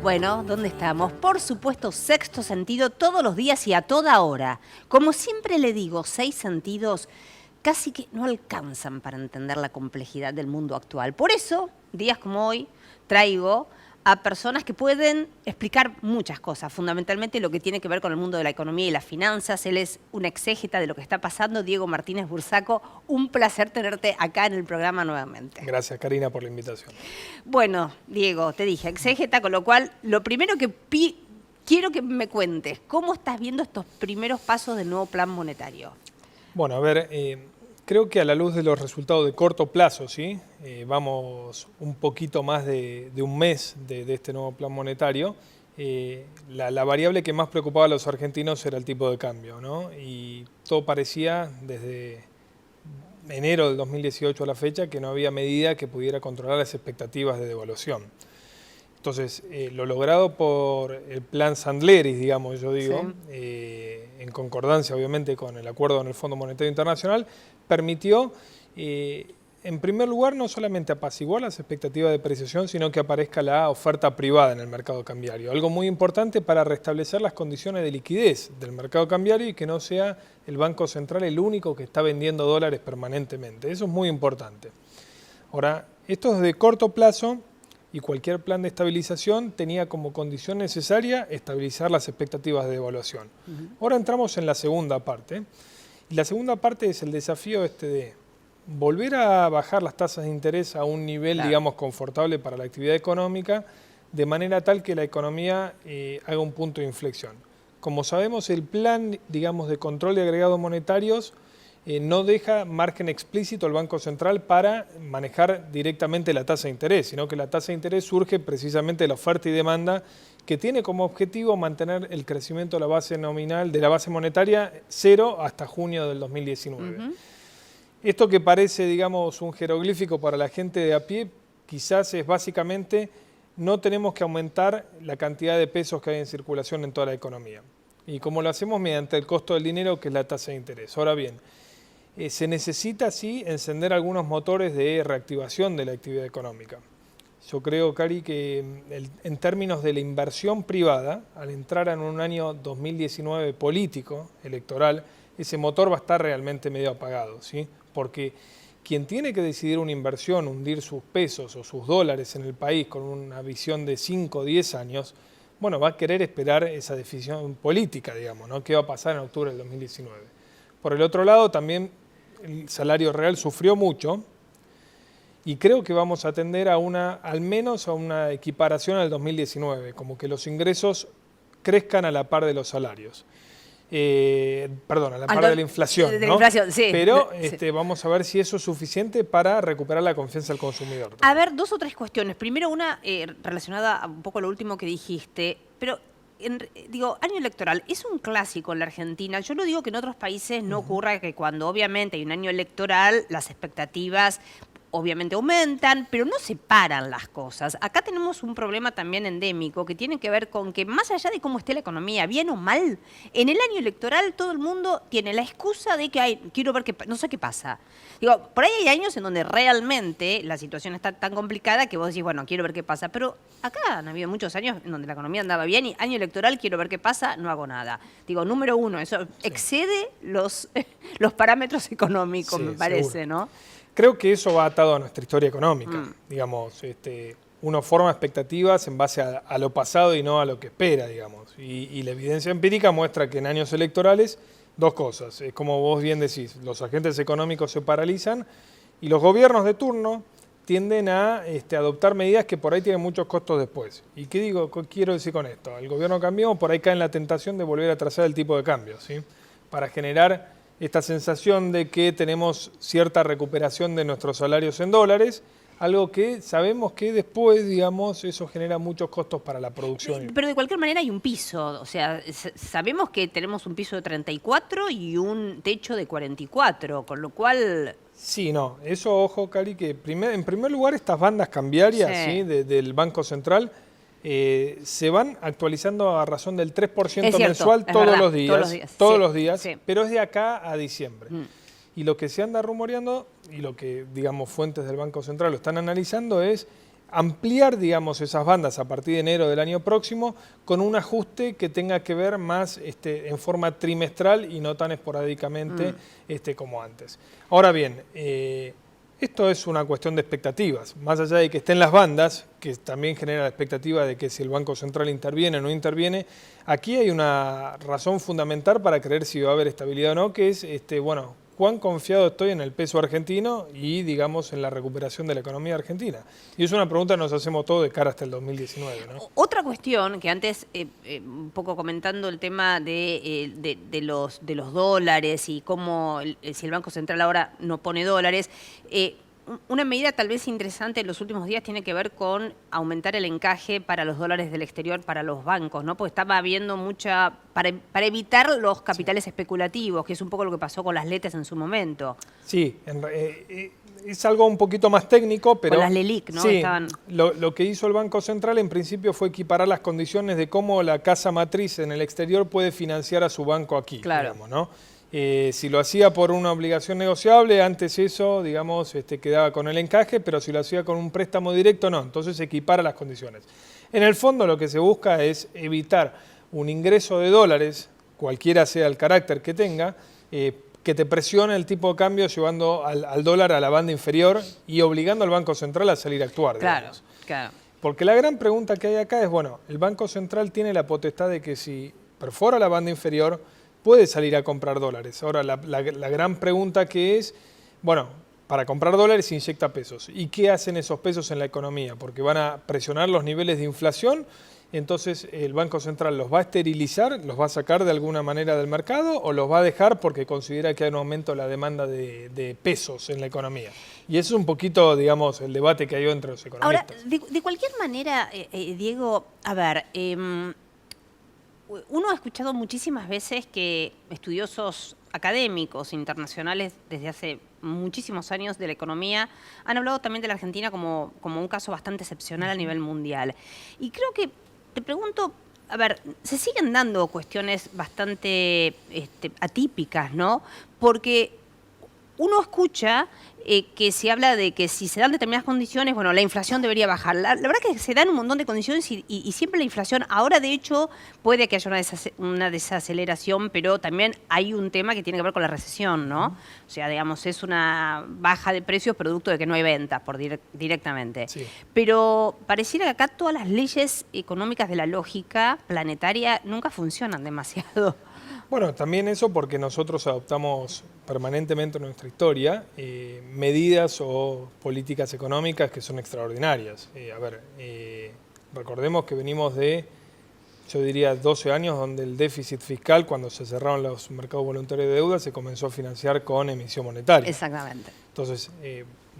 Bueno, ¿dónde estamos? Por supuesto, sexto sentido todos los días y a toda hora. Como siempre le digo, 6 sentidos casi que no alcanzan para entender la complejidad del mundo actual. Por eso, días como hoy, traigo a personas que pueden explicar muchas cosas, fundamentalmente lo que tiene que ver con el mundo de la economía y las finanzas. Él es un exégeta de lo que está pasando, Diego Martínez Bursaco. Un placer tenerte acá en el programa nuevamente. Gracias, Karina, por la invitación. Bueno, Diego, te dije, exégeta, con lo cual, lo primero que quiero que me cuentes, ¿cómo estás viendo estos primeros pasos del nuevo plan monetario? Bueno, a ver, creo que a la luz de los resultados de corto plazo, ¿sí? Vamos un poquito más de un mes de este nuevo plan monetario. La variable que más preocupaba a los argentinos era el tipo de cambio, ¿no? Y todo parecía, desde enero del 2018 a la fecha, que no había medida que pudiera controlar las expectativas de devaluación. Entonces, lo logrado por el plan Sandleris, digamos, yo digo, sí, en concordancia obviamente con el acuerdo en el Fondo Monetario Internacional, permitió, en primer lugar, no solamente apaciguar las expectativas de depreciación, sino que aparezca la oferta privada en el mercado cambiario. Algo muy importante para restablecer las condiciones de liquidez del mercado cambiario y que no sea el Banco Central el único que está vendiendo dólares permanentemente. Eso es muy importante. Ahora, esto es de corto plazo. Y cualquier plan de estabilización tenía como condición necesaria estabilizar las expectativas de devaluación. Ahora entramos en la segunda parte. Y la segunda parte es el desafío de volver a bajar las tasas de interés a un nivel, digamos, confortable para la actividad económica, de manera tal que la economía haga un punto de inflexión. Como sabemos, el plan, digamos, de control de agregados monetarios no deja margen explícito al Banco Central para manejar directamente la tasa de interés, sino que la tasa de interés surge precisamente de la oferta y demanda, que tiene como objetivo mantener el crecimiento de la base nominal, de la base monetaria, cero hasta junio del 2019. Esto que parece, digamos, un jeroglífico para la gente de a pie, quizás es básicamente no tenemos que aumentar la cantidad de pesos que hay en circulación en toda la economía. Y como lo hacemos mediante el costo del dinero, que es la tasa de interés. Ahora bien, se necesita, sí, encender algunos motores de reactivación de la actividad económica. Yo creo, Cari, que en términos de la inversión privada, al entrar en un año 2019 político, electoral, ese motor va a estar realmente medio apagado, ¿sí? Porque quien tiene que decidir una inversión, hundir sus pesos o sus dólares en el país con una visión de 5 o 10 años, bueno, va a querer esperar esa decisión política, digamos, ¿no? ¿Qué va a pasar en octubre del 2019? Por el otro lado, también el salario real sufrió mucho y creo que vamos a tender a al menos a una equiparación al 2019, como que los ingresos crezcan a la par de los salarios. Perdón, a la par de la inflación, ¿no? De la inflación, sí. Pero vamos a ver si eso es suficiente para recuperar la confianza del consumidor. A ver, 2 o 3 cuestiones. Primero, una relacionada a un poco a lo último que dijiste, pero digo, año electoral, es un clásico en la Argentina. Yo no digo que en otros países no ocurra que cuando obviamente hay un año electoral, las expectativas obviamente aumentan, pero no se paran las cosas. Acá tenemos un problema también endémico que tiene que ver con que más allá de cómo esté la economía, bien o mal, en el año electoral todo el mundo tiene la excusa de que quiero ver qué, no sé qué pasa. Digo, por ahí hay años en donde realmente la situación está tan complicada que vos decís, bueno, quiero ver qué pasa, pero acá han habido muchos años en donde la economía andaba bien y año electoral, quiero ver qué pasa, no hago nada. Digo, número uno, eso excede los parámetros económicos, me parece, seguro, ¿no? Creo que eso va atado a nuestra historia económica. Digamos, uno forma expectativas en base a lo pasado y no a lo que espera, digamos. Y la evidencia empírica muestra que en años electorales, 2 cosas. Es como vos bien decís, los agentes económicos se paralizan y los gobiernos de turno tienden a adoptar medidas que por ahí tienen muchos costos después. ¿Y qué quiero decir con esto? El gobierno cambió, por ahí cae en la tentación de volver a trazar el tipo de cambio, ¿sí? Para generar esta sensación de que tenemos cierta recuperación de nuestros salarios en dólares, algo que sabemos que después, digamos, eso genera muchos costos para la producción. Pero de cualquier manera hay un piso, o sea, sabemos que tenemos un piso de 34 y un techo de 44, con lo cual... Sí, no, eso, ojo, Cari, que en primer lugar estas bandas cambiarias, ¿sí? Del Banco Central se van actualizando a razón del 3% mensual todos los días, sí, pero es de acá a diciembre. Y lo que se anda rumoreando, y lo que, digamos, fuentes del Banco Central lo están analizando, es ampliar, digamos, esas bandas a partir de enero del año próximo con un ajuste que tenga que ver más en forma trimestral y no tan esporádicamente como antes. Ahora bien, esto es una cuestión de expectativas, más allá de que estén las bandas, que también genera la expectativa de que si el Banco Central interviene o no interviene, aquí hay una razón fundamental para creer si va a haber estabilidad o no, que es, bueno, cuán confiado estoy en el peso argentino y, digamos, en la recuperación de la economía argentina. Y es una pregunta que nos hacemos todos de cara hasta el 2019, ¿no? Otra cuestión que antes, un poco comentando el tema de los dólares y cómo si el Banco Central ahora no pone dólares, una medida tal vez interesante en los últimos días tiene que ver con aumentar el encaje para los dólares del exterior para los bancos, ¿no? Porque estaba habiendo mucha, para evitar los capitales especulativos, que es un poco lo que pasó con las LETES en su momento. Sí, es algo un poquito más técnico, pero... Con las LELIQ, ¿no? Sí, Estaban... lo que hizo el Banco Central en principio fue equiparar las condiciones de cómo la casa matriz en el exterior puede financiar a su banco aquí, claro. Digamos, ¿no? Si lo hacía por una obligación negociable, antes eso, digamos, quedaba con el encaje, pero si lo hacía con un préstamo directo, no. Entonces se equipara las condiciones. En el fondo lo que se busca es evitar un ingreso de dólares, cualquiera sea el carácter que tenga, que te presione el tipo de cambio llevando al dólar a la banda inferior y obligando al Banco Central a salir a actuar. Claro, digamos. claro. Porque la gran pregunta que hay acá es, bueno, el Banco Central tiene la potestad de que si perfora la banda inferior, puede salir a comprar dólares. Ahora, la gran pregunta que es, bueno, para comprar dólares inyecta pesos. ¿Y qué hacen esos pesos en la economía? Porque van a presionar los niveles de inflación, entonces el Banco Central los va a esterilizar, los va a sacar de alguna manera del mercado o los va a dejar porque considera que hay un aumento en la demanda de pesos en la economía. Y eso es un poquito, digamos, el debate que hay entre los economistas. Ahora, de cualquier manera, Diego, a ver... uno ha escuchado muchísimas veces que estudiosos académicos internacionales desde hace muchísimos años de la economía han hablado también de la Argentina como un caso bastante excepcional a nivel mundial. Y creo que, te pregunto, a ver, se siguen dando cuestiones bastante atípicas, ¿no? Porque uno escucha que se habla de que si se dan determinadas condiciones, bueno, la inflación debería bajar. La verdad que se dan un montón de condiciones y siempre la inflación, ahora de hecho puede que haya una desaceleración, pero también hay un tema que tiene que ver con la recesión, ¿no? O sea, digamos, es una baja de precios producto de que no hay ventas directamente. Sí. Pero pareciera que acá todas las leyes económicas de la lógica planetaria nunca funcionan demasiado. Bueno, también eso porque nosotros adoptamos permanentemente en nuestra historia medidas o políticas económicas que son extraordinarias. Recordemos que venimos de, yo diría, 12 años donde el déficit fiscal, cuando se cerraron los mercados voluntarios de deuda, se comenzó a financiar con emisión monetaria. Exactamente. Entonces,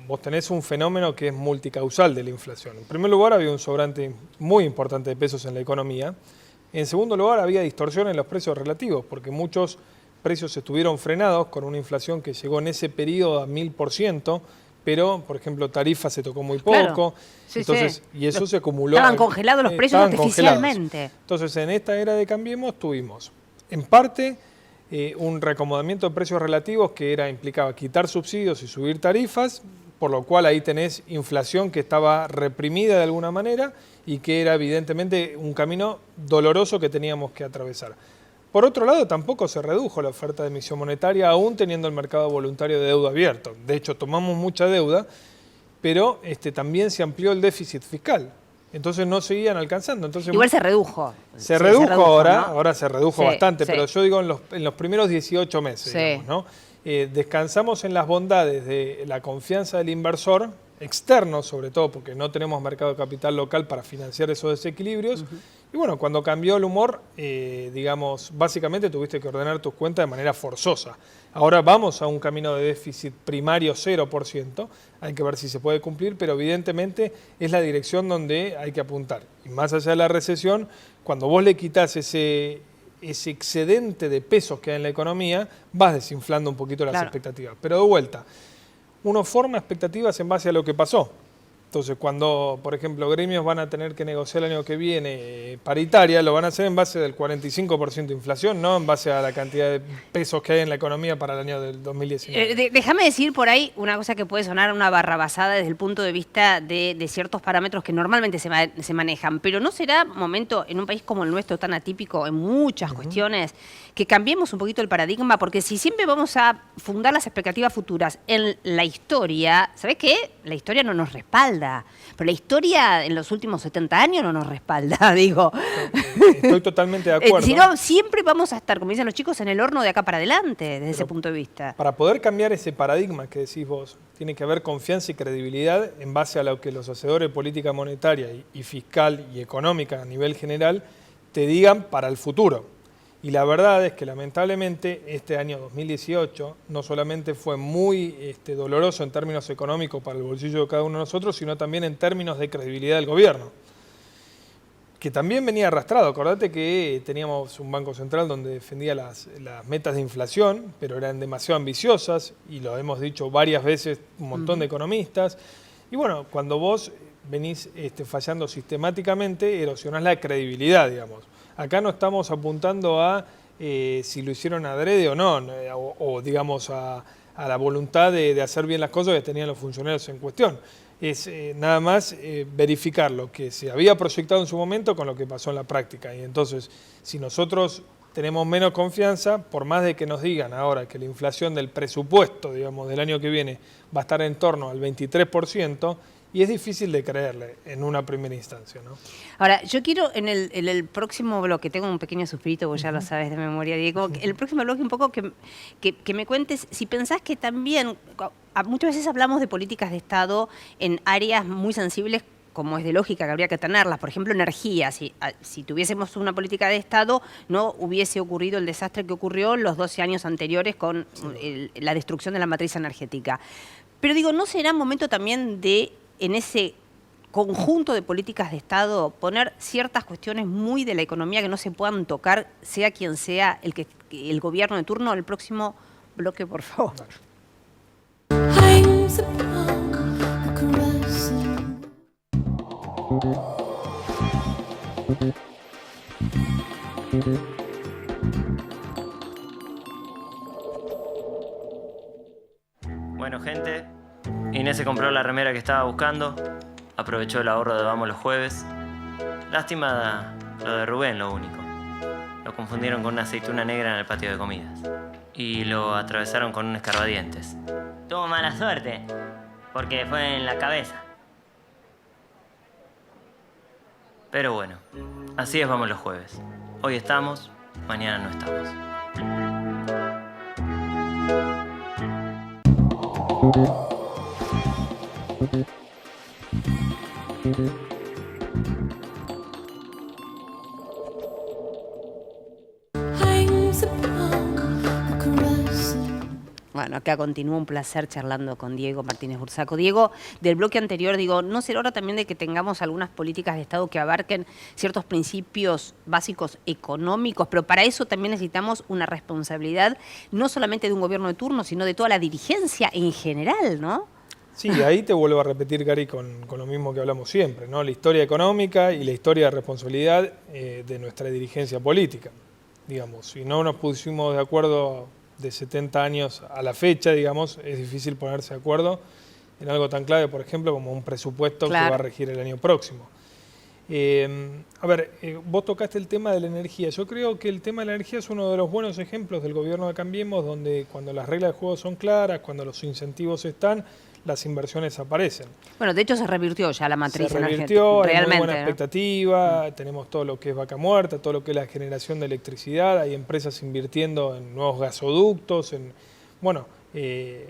vos tenés un fenómeno que es multicausal de la inflación. En primer lugar, había un sobrante muy importante de pesos en la economía. En segundo lugar, había distorsión en los precios relativos, porque muchos precios estuvieron frenados con una inflación que llegó en ese periodo a 1000%, pero, por ejemplo, tarifas se tocó muy poco, claro. Sí, entonces, sí. Y eso se acumuló. Estaban congelados los precios artificialmente. Entonces, en esta era de Cambiemos tuvimos, en parte, un reacomodamiento de precios relativos que implicaba quitar subsidios y subir tarifas, por lo cual ahí tenés inflación que estaba reprimida de alguna manera y que era evidentemente un camino doloroso que teníamos que atravesar. Por otro lado, tampoco se redujo la oferta de emisión monetaria, aún teniendo el mercado voluntario de deuda abierto. De hecho, tomamos mucha deuda, pero también se amplió el déficit fiscal. Entonces no seguían alcanzando. Entonces, igual se redujo. Se redujo ahora, ¿no? Ahora se redujo sí, bastante, sí. Pero yo digo en los primeros 18 meses, sí. digamos, ¿no? Descansamos en las bondades de la confianza del inversor, externo sobre todo, porque no tenemos mercado de capital local para financiar esos desequilibrios. Y bueno, cuando cambió el humor, digamos, básicamente tuviste que ordenar tus cuentas de manera forzosa. Ahora vamos a un camino de déficit primario 0%, hay que ver si se puede cumplir, pero evidentemente es la dirección donde hay que apuntar. Y más allá de la recesión, cuando vos le quitas ese excedente de pesos que hay en la economía, vas desinflando un poquito las expectativas. Pero de vuelta, uno forma expectativas en base a lo que pasó. Entonces, cuando, por ejemplo, gremios van a tener que negociar el año que viene paritaria, lo van a hacer en base del 45% de inflación, no en base a la cantidad de pesos que hay en la economía para el año del 2019. Déjame decir por ahí una cosa que puede sonar una barrabasada desde el punto de vista de ciertos parámetros que normalmente se manejan, pero ¿no será momento en un país como el nuestro, tan atípico en muchas cuestiones, que cambiemos un poquito el paradigma? Porque si siempre vamos a fundar las expectativas futuras en la historia, ¿sabés qué? La historia no nos respalda. Pero la historia en los últimos 70 años no nos respalda, digo. Estoy totalmente de acuerdo. Si no, siempre vamos a estar, como dicen los chicos, en el horno de acá para adelante, desde ese punto de vista. Para poder cambiar ese paradigma que decís vos, tiene que haber confianza y credibilidad en base a lo que los hacedores de política monetaria y fiscal y económica a nivel general te digan para el futuro. Y la verdad es que lamentablemente este año 2018 no solamente fue muy doloroso en términos económicos para el bolsillo de cada uno de nosotros, sino también en términos de credibilidad del gobierno, que también venía arrastrado. Acordate que teníamos un Banco Central donde defendía las metas de inflación, pero eran demasiado ambiciosas, y lo hemos dicho varias veces un montón de economistas. Y bueno, cuando vos venís fallando sistemáticamente, erosionás la credibilidad, digamos. Acá no estamos apuntando a si lo hicieron adrede o no, o digamos a la voluntad de hacer bien las cosas que tenían los funcionarios en cuestión. Es nada más verificar lo que se había proyectado en su momento con lo que pasó en la práctica. Y entonces, si nosotros tenemos menos confianza, por más de que nos digan ahora que la inflación del presupuesto, digamos, del año que viene va a estar en torno al 23%, y es difícil de creerle en una primera instancia, ¿no? Ahora, yo quiero en el próximo bloque, tengo un pequeño suspirito, vos ya lo sabes de memoria, Diego, el próximo bloque un poco que me cuentes si pensás que también, muchas veces hablamos de políticas de Estado en áreas muy sensibles, como es de lógica que habría que tenerlas, por ejemplo, energía. Si tuviésemos una política de Estado, no hubiese ocurrido el desastre que ocurrió los 12 años anteriores con la destrucción de la matriz energética. Pero digo, ¿no será momento también de, en ese conjunto de políticas de Estado, poner ciertas cuestiones muy de la economía que no se puedan tocar, sea quien sea el gobierno de turno? El próximo bloque, por favor. Bueno, gente, Inés se compró la remera que estaba buscando, aprovechó el ahorro de Vamos los Jueves. Lástima lo de Rubén, lo único. Lo confundieron con una aceituna negra en el patio de comidas y lo atravesaron con un escarbadientes. Tuvo mala suerte, porque fue en la cabeza. Pero bueno, así es Vamos los Jueves. Hoy estamos, mañana no estamos. Bueno, acá continúa un placer charlando con Diego Martínez Bursaco. Diego, del bloque anterior, digo, ¿no será hora también de que tengamos algunas políticas de Estado que abarquen ciertos principios básicos económicos? Pero para eso también necesitamos una responsabilidad, no solamente de un gobierno de turno, sino de toda la dirigencia en general, ¿no? Sí, ahí te vuelvo a repetir, Gary, con lo mismo que hablamos siempre, ¿no? La historia económica y la historia de responsabilidad de nuestra dirigencia política. Digamos, si no nos pusimos de acuerdo de 70 años a la fecha, digamos, es difícil ponerse de acuerdo en algo tan clave, por ejemplo, como un presupuesto que va a regir el año próximo. Vos tocaste el tema de la energía. Yo creo que el tema de la energía es uno de los buenos ejemplos del gobierno de Cambiemos, donde cuando las reglas de juego son claras, cuando los incentivos están, las inversiones aparecen. Bueno, de hecho se revirtió ya la matriz energética. Se revirtió, hay realmente, muy buena expectativa, tenemos todo lo que es Vaca Muerta, todo lo que es la generación de electricidad, hay empresas invirtiendo en nuevos gasoductos,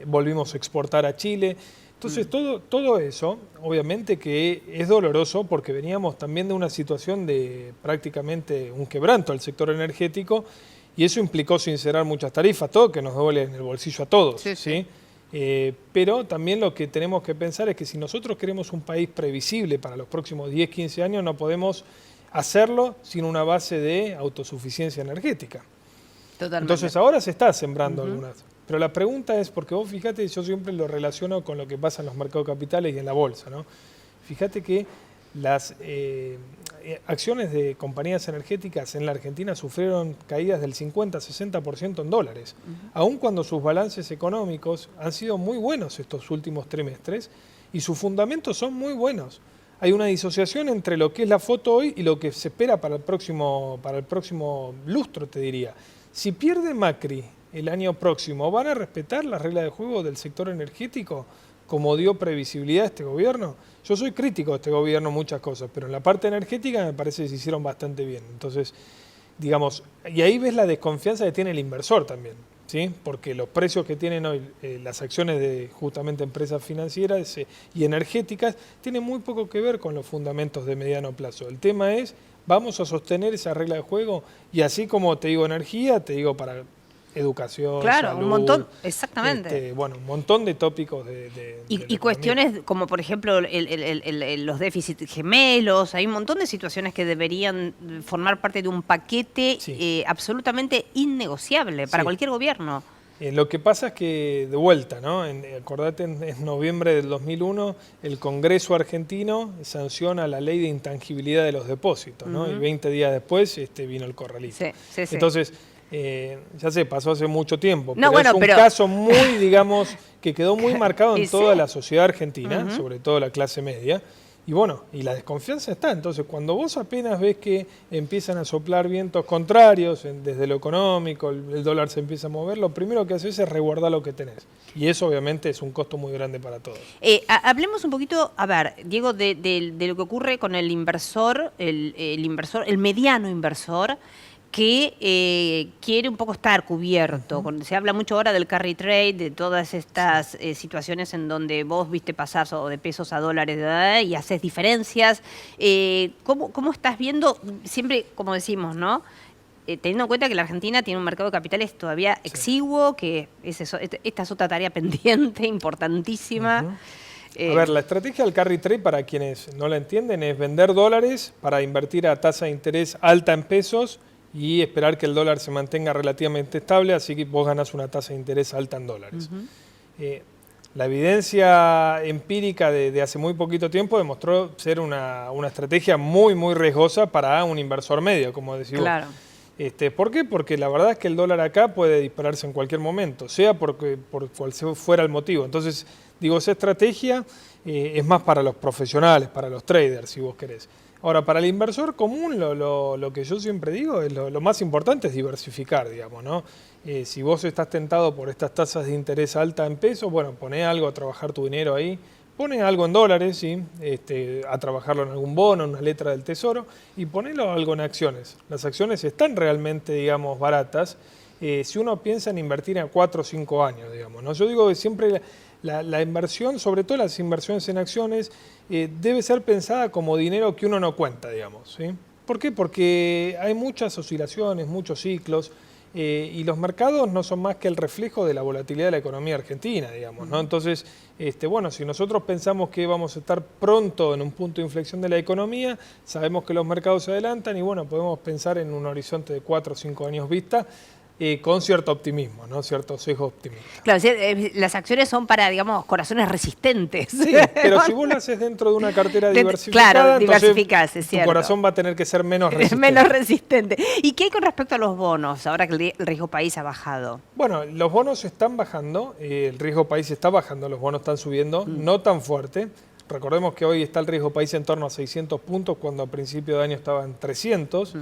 volvimos a exportar a Chile. Entonces todo eso, obviamente que es doloroso porque veníamos también de una situación de prácticamente un quebranto al sector energético y eso implicó sincerar muchas tarifas, todo que nos duele en el bolsillo a todos, ¿sí? Pero también lo que tenemos que pensar es que si nosotros queremos un país previsible para los próximos 10, 15 años, no podemos hacerlo sin una base de autosuficiencia energética. Totalmente. Entonces ahora se está sembrando algunas. Pero la pregunta es, porque vos fíjate, yo siempre lo relaciono con lo que pasa en los mercados capitales y en la bolsa, ¿no? Fíjate que las acciones de compañías energéticas en la Argentina sufrieron caídas del 50-60% en dólares, aun cuando sus balances económicos han sido muy buenos estos últimos trimestres y sus fundamentos son muy buenos. Hay una disociación entre lo que es la foto hoy y lo que se espera para el próximo lustro, te diría. Si pierde Macri el año próximo, ¿van a respetar las reglas de juego del sector energético como dio previsibilidad este gobierno? Yo soy crítico de este gobierno en muchas cosas, pero en la parte energética me parece que se hicieron bastante bien. Entonces, digamos, y ahí ves la desconfianza que tiene el inversor también, ¿sí? Porque los precios que tienen hoy las acciones de justamente empresas financieras y energéticas tienen muy poco que ver con los fundamentos de mediano plazo. El tema es, vamos a sostener esa regla de juego y así como te digo energía, te digo para educación, claro, salud, un montón, exactamente. Bueno, un montón de tópicos y cuestiones como, por ejemplo, los déficits gemelos, hay un montón de situaciones que deberían formar parte de un paquete absolutamente innegociable para cualquier gobierno. Lo que pasa es que, de vuelta, ¿no? Acordate, en noviembre del 2001, el Congreso argentino sanciona la ley de intangibilidad de los depósitos, ¿no? Y 20 días después vino el corralito. Sí. Entonces, ya sé, pasó hace mucho tiempo, no, pero bueno, es un caso muy, digamos, que quedó muy marcado en toda la sociedad argentina, sobre todo la clase media, y bueno, y la desconfianza está. Entonces, cuando vos apenas ves que empiezan a soplar vientos contrarios desde lo económico, el dólar se empieza a mover, lo primero que haces es resguardar lo que tenés. Y eso obviamente es un costo muy grande para todos. Hablemos un poquito, a ver, Diego, de lo que ocurre con el inversor, el mediano inversor, que quiere un poco estar cubierto. Se habla mucho ahora del carry trade, de todas estas situaciones en donde vos viste pasar de pesos a dólares y haces diferencias. ¿Cómo estás viendo, siempre como decimos, ¿no? Teniendo en cuenta que la Argentina tiene un mercado de capitales todavía exiguo, que esta es otra tarea pendiente, importantísima. A ver, la estrategia del carry trade, para quienes no la entienden, es vender dólares para invertir a tasa de interés alta en pesos y esperar que el dólar se mantenga relativamente estable, así que vos ganás una tasa de interés alta en dólares. La evidencia empírica de hace muy poquito tiempo demostró ser una estrategia muy, muy riesgosa para un inversor medio, como decís claro. vos. ¿Por qué? Porque la verdad es que el dólar acá puede dispararse en cualquier momento, sea por cual fuera el motivo. Entonces, digo, esa estrategia es más para los profesionales, para los traders, si vos querés. Ahora, para el inversor común, lo que yo siempre digo, es lo más importante es diversificar, digamos, ¿no? Si vos estás tentado por estas tasas de interés alta en pesos, bueno, poné algo a trabajar tu dinero ahí, poné algo en dólares, ¿sí? A trabajarlo en algún bono, en una letra del tesoro, y ponelo algo en acciones. Las acciones están realmente, digamos, baratas, si uno piensa en invertir a 4 o 5 años, digamos, ¿no? Yo digo que siempre la inversión, sobre todo las inversiones en acciones, debe ser pensada como dinero que uno no cuenta, digamos, ¿sí? ¿Por qué? Porque hay muchas oscilaciones, muchos ciclos, y los mercados no son más que el reflejo de la volatilidad de la economía argentina, digamos, ¿no? Entonces, bueno, si nosotros pensamos que vamos a estar pronto en un punto de inflexión de la economía, sabemos que los mercados se adelantan y bueno, podemos pensar en un horizonte de 4 o 5 años vista, con cierto optimismo, ¿no? Cierto sesgo optimista. Claro, las acciones son para, digamos, corazones resistentes. Sí, pero si vos lo haces dentro de una cartera diversificada, claro, diversificás, es cierto. Tu corazón va a tener que ser menos resistente. Menos resistente. ¿Y qué hay con respecto a los bonos, ahora que el riesgo país ha bajado? Bueno, los bonos están bajando, el riesgo país está bajando, los bonos están subiendo, no tan fuerte. Recordemos que hoy está el riesgo país en torno a 600 puntos, cuando a principio de año estaba en 300.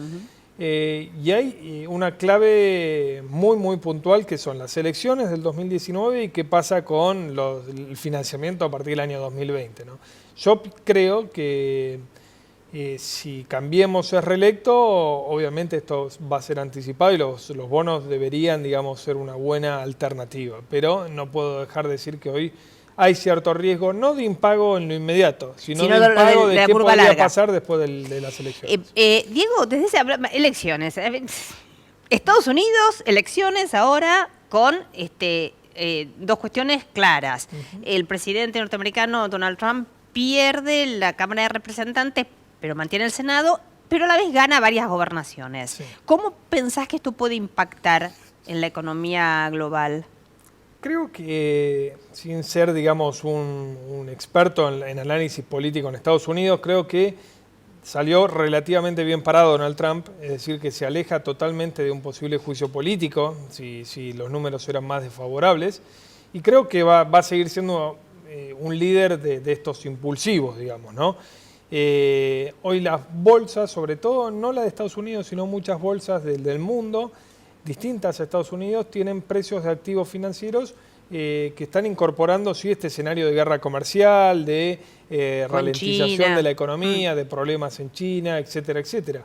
Y hay una clave muy, muy puntual que son las elecciones del 2019 y qué pasa con el financiamiento a partir del año 2020, ¿no? Yo creo que si Cambiemos es reelecto, obviamente esto va a ser anticipado y los bonos deberían, digamos, ser una buena alternativa. Pero no puedo dejar de decir que hoy hay cierto riesgo, no de impago en lo inmediato, sino de impago de qué podría pasar después de las elecciones. Diego, desde elecciones. Estados Unidos, elecciones ahora con dos cuestiones claras. El presidente norteamericano, Donald Trump, pierde la Cámara de Representantes, pero mantiene el Senado, pero a la vez gana varias gobernaciones. Sí. ¿Cómo pensás que esto puede impactar en la economía global? Creo que, sin ser, digamos, un experto en análisis político en Estados Unidos, creo que salió relativamente bien parado Donald Trump, es decir, que se aleja totalmente de un posible juicio político, si los números eran más desfavorables, y creo que va a seguir siendo un líder de estos impulsivos, digamos, ¿no? Hoy las bolsas, sobre todo, no la de Estados Unidos, sino muchas bolsas del mundo, distintas a Estados Unidos, tienen precios de activos financieros que están incorporando sí este escenario de guerra comercial, de ralentización China. de la economía, de problemas en China, etcétera, etcétera.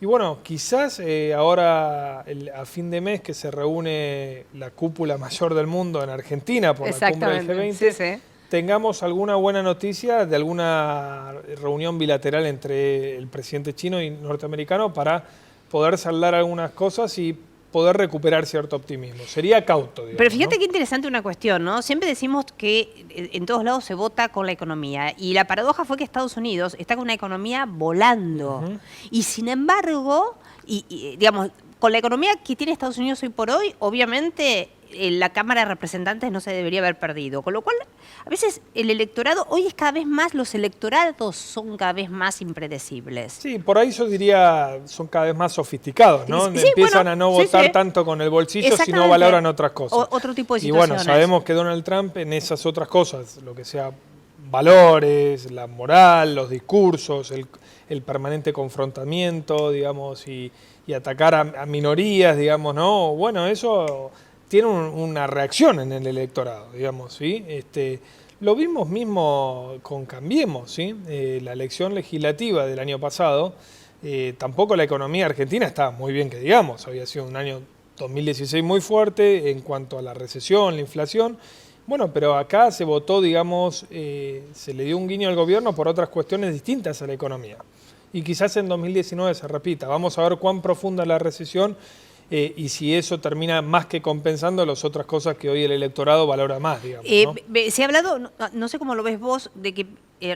Y bueno, quizás ahora a fin de mes que se reúne la cúpula mayor del mundo en Argentina por la cumbre del G20, sí, sí. tengamos alguna buena noticia de alguna reunión bilateral entre el presidente chino y norteamericano para poder saldar algunas cosas y poder recuperar cierto optimismo. Sería cauto, digamos. Pero fíjate ¿no? qué interesante una cuestión, ¿no? Siempre decimos que en todos lados se vota con la economía. Y la paradoja fue que Estados Unidos está con una economía volando. Y sin embargo, digamos, con la economía que tiene Estados Unidos hoy por hoy, obviamente la Cámara de Representantes no se debería haber perdido. Con lo cual, a veces el electorado, hoy es cada vez más, los electorados son cada vez más impredecibles. Sí, por ahí yo diría son cada vez más sofisticados, ¿no? Sí, Empiezan bueno, a no sí, votar sí. tanto con el bolsillo, sino Exactamente. valoran otras cosas. Otro tipo de Y bueno, situaciones. sabemos que Donald Trump en esas otras cosas, lo que sea valores, la moral, los discursos, el permanente confrontamiento, digamos, y atacar a minorías, digamos, ¿no? Bueno, eso tiene una reacción en el electorado, digamos, ¿sí? Lo vimos mismo con Cambiemos, ¿sí? La elección legislativa del año pasado, tampoco la economía argentina estaba muy bien, que digamos, había sido un año 2016 muy fuerte en cuanto a la recesión, la inflación. Bueno, pero acá se votó, digamos, se le dio un guiño al gobierno por otras cuestiones distintas a la economía. Y quizás en 2019 se repita. Vamos a ver cuán profunda es la recesión y si eso termina más que compensando las otras cosas que hoy el electorado valora más, digamos, ¿no? Se ha hablado, no sé cómo lo ves vos, de que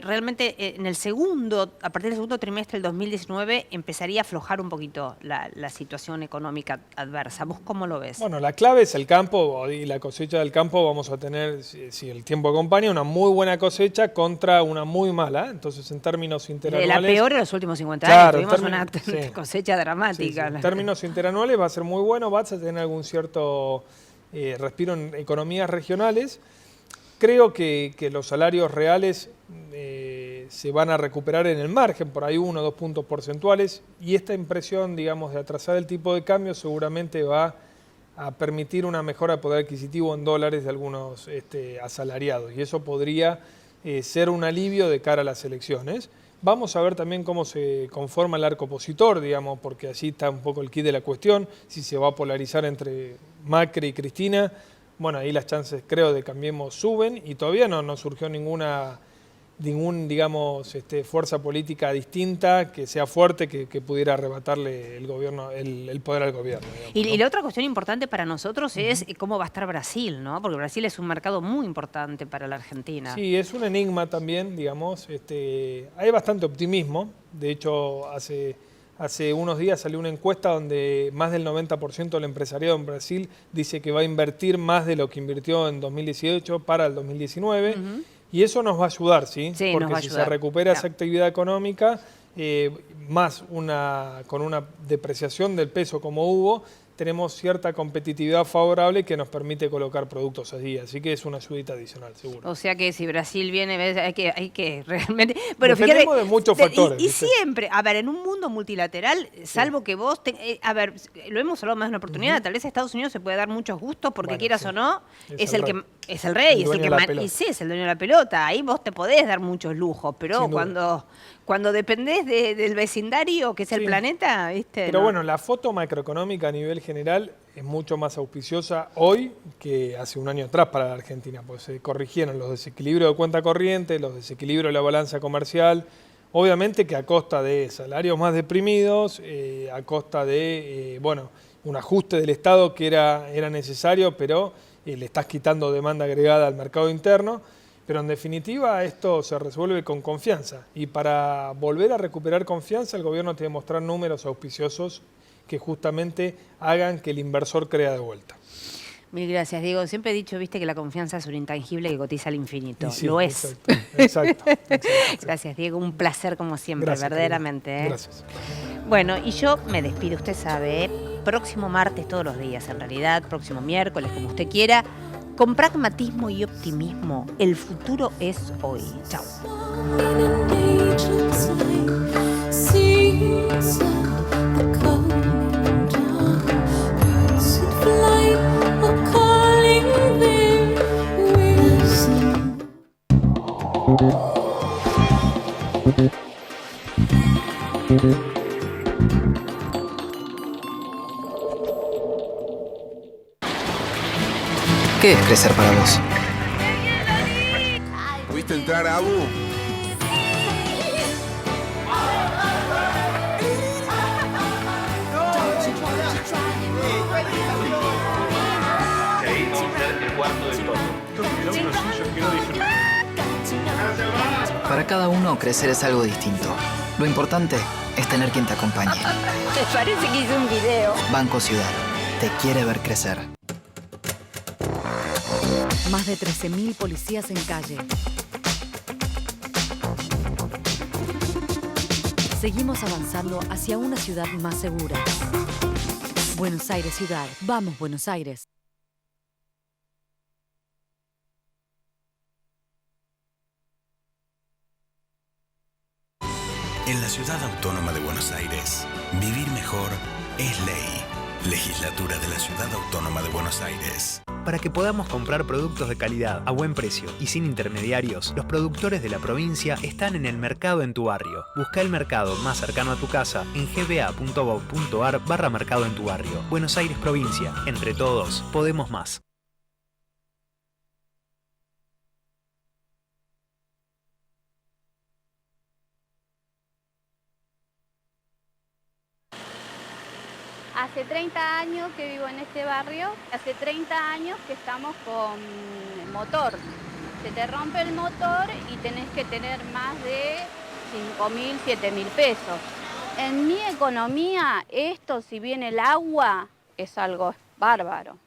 realmente en a partir del segundo trimestre del 2019 empezaría a aflojar un poquito la situación económica adversa. ¿Vos cómo lo ves? Bueno, la clave es el campo y la cosecha del campo. Vamos a tener, si el tiempo acompaña, una muy buena cosecha contra una muy mala. Entonces, en términos interanuales... La peor de los últimos 50 Claro, años. Tuvimos una sí. cosecha dramática. Sí, sí. En términos interanuales va a ser muy bueno, vas a tener algún cierto respiro en economías regionales. Creo que los salarios reales se van a recuperar en el margen, por ahí 1 o 2 puntos porcentuales, y esta impresión, digamos, de atrasar el tipo de cambio seguramente va a permitir una mejora de poder adquisitivo en dólares de algunos asalariados, y eso podría ser un alivio de cara a las elecciones. Vamos a ver también cómo se conforma el arco opositor, digamos, porque allí está un poco el quid de la cuestión, si se va a polarizar entre Macri y Cristina. Bueno, ahí las chances, creo, de Cambiemos suben y todavía no surgió digamos, fuerza política distinta que sea fuerte, que pudiera arrebatarle el gobierno, el poder al gobierno. Digamos, ¿no? Y la otra cuestión importante para nosotros es cómo va a estar Brasil, ¿no? Porque Brasil es un mercado muy importante para la Argentina. Sí, es un enigma también, digamos. Hay bastante optimismo. De hecho, hace unos días salió una encuesta donde más del 90% del empresariado en Brasil dice que va a invertir más de lo que invirtió en 2018 para el 2019. Y eso nos va a ayudar, ¿sí? Sí, porque nos va a si ayudar. se recupera esa Claro. actividad económica, más con una depreciación del peso como hubo, tenemos cierta competitividad favorable que nos permite colocar productos allí. Así que es una ayudita adicional, seguro. O sea que si Brasil viene, hay que realmente... Bueno, Dependemos fíjate, de muchos factores, Y ¿viste? siempre, a ver, en un mundo multilateral, salvo que vos... a ver, lo hemos hablado más de una oportunidad, tal vez Estados Unidos se puede dar muchos gustos porque Bueno, quieras sí. o no, Es es el el que rey. es el rey, El es el dueño que de la pelota. y sí, es el dueño de la pelota. Ahí vos te podés dar muchos lujos, pero Sin duda. cuando dependés del vecindario, que es el Sí. planeta, ¿viste? Pero No. bueno, la foto macroeconómica a nivel general es mucho más auspiciosa hoy que hace un año atrás para la Argentina, pues se corrigieron los desequilibrios de cuenta corriente, los desequilibrios de la balanza comercial, obviamente que a costa de salarios más deprimidos, a costa de, un ajuste del Estado que era necesario, pero le estás quitando demanda agregada al mercado interno. Pero en definitiva esto se resuelve con confianza y para volver a recuperar confianza el gobierno tiene que mostrar números auspiciosos que justamente hagan que el inversor crea de vuelta. Mil gracias, Diego. Siempre he dicho, viste, que la confianza es un intangible que cotiza al infinito. Y sí, Lo es. Exacto. Gracias, Diego. Un placer como siempre, Gracias, verdaderamente. querida. Gracias. Bueno, y yo me despido, usted sabe, próximo martes todos los días, en realidad, próximo miércoles, como usted quiera, con pragmatismo y optimismo. El futuro es hoy. Chao. ¿Qué es crecer para vos? ¿Pudiste entrar, Abu? Para cada uno, crecer es algo distinto. Lo importante es tener quien te acompañe. ¿Te parece que hice un video? Banco Ciudad. Te quiere ver crecer. Más de 13.000 policías en calle. Seguimos avanzando hacia una ciudad más segura. Buenos Aires Ciudad. Vamos, Buenos Aires. En la Ciudad Autónoma de Buenos Aires, vivir mejor es ley. Legislatura de la Ciudad Autónoma de Buenos Aires. Para que podamos comprar productos de calidad, a buen precio y sin intermediarios, los productores de la provincia están en el mercado en tu barrio. Busca el mercado más cercano a tu casa en gba.gov.ar/mercado en tu barrio. Buenos Aires Provincia. Entre todos, podemos más. Hace 30 años que vivo en este barrio, hace 30 años que estamos con motor. Se te rompe el motor y tenés que tener más de 5.000, 7.000 pesos. En mi economía, esto, si bien el agua, es algo bárbaro.